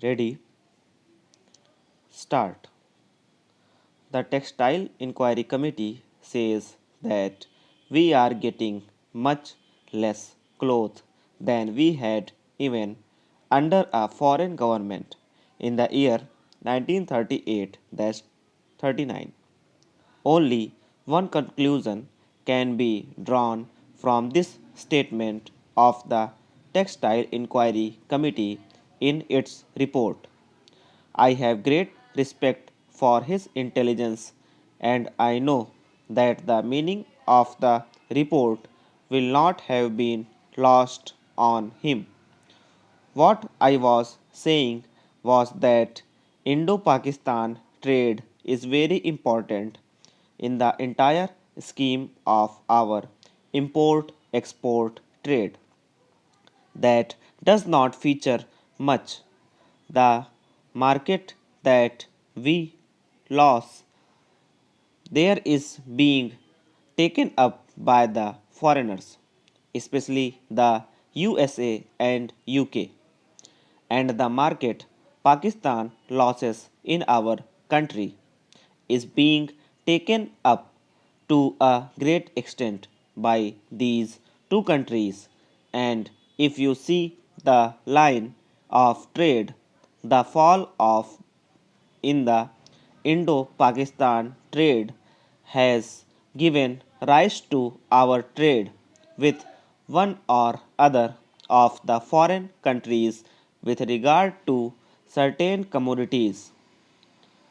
Ready? Start. The Textile Inquiry Committee says that we are getting much less cloth than we had even under a foreign government in the year 1938 39. Only one conclusion can be drawn from this statement of the Textile Inquiry Committee in its report. I have great respect for his intelligence, and I know that the meaning of the report will not have been lost on him. What I was saying was that Indo Pakistan trade is very important in the entire scheme of our import export trade that does not feature much. The market that we lost there is being taken up by the foreigners, especially the USA and UK, and the market Pakistan losses in our country is being taken up to a great extent by these two countries. And if you see the line of trade, the fall of in the Indo Pakistan trade has given rise to our trade with one or other of the foreign countries with regard to certain commodities.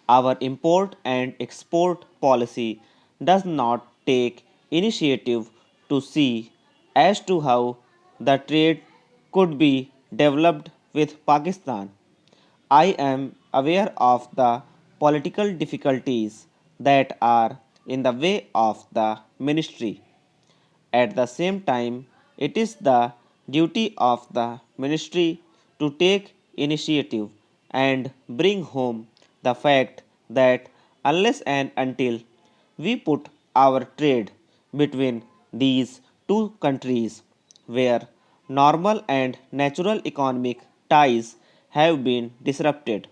Our import and export policy does not take initiative to see as to how the trade could be developed with Pakistan. I am aware of the political difficulties that are in the way of the ministry. At the same time, it is the duty of the ministry to take initiative and bring home the fact that unless and until we put our trade between these two countries where normal and natural economic ties have been disrupted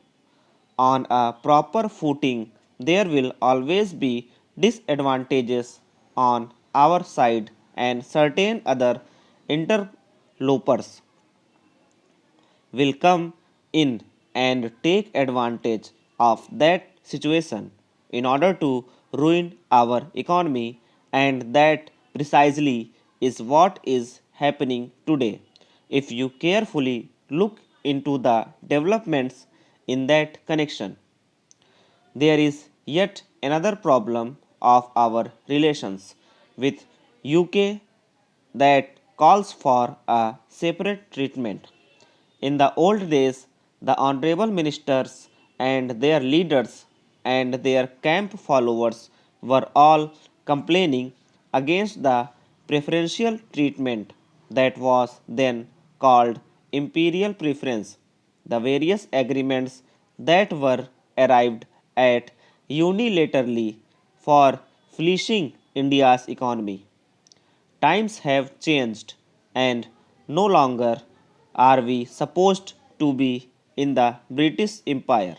on a proper footing, there will always be disadvantages on our side and certain other interlopers will come in and take advantage of that situation in order to ruin our economy, and that precisely is what is happening today. If you carefully look into the developments in that connection, there is yet another problem of our relations with UK that calls for a separate treatment. In the old days, the honorable ministers and their leaders and their camp followers were all complaining against the preferential treatment that was then called imperial preference. The various agreements that were arrived at unilaterally for fleecing India's economy. Times have changed, and no longer are we supposed to be in the British Empire.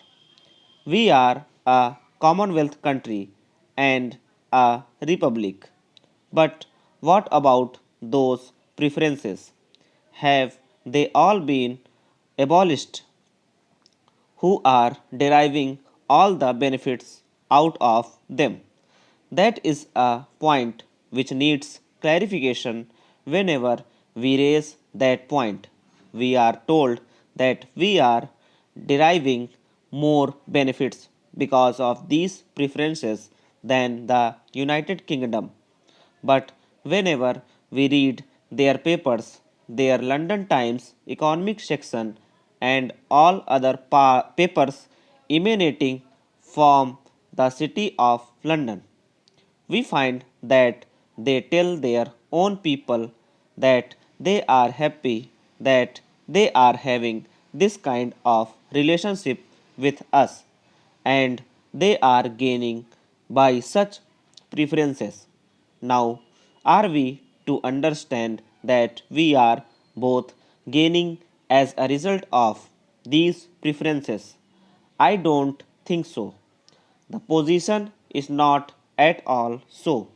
We are a Commonwealth country and a republic. But what about those preferences? Have they all been abolished? Who are deriving all the benefits out of them? That is a point which needs clarification. Whenever we raise that point, we are told that we are deriving more benefits because of these preferences than the United Kingdom. But whenever we read their papers, their London Times economic section, and all other papers emanating from the city of London, we find that they tell their own people that they are happy that they are having this kind of relationship with us, and they are gaining by such preferences. Now, are we to understand that we are both gaining as a result of these preferences? I don't think so. The position is not at all so.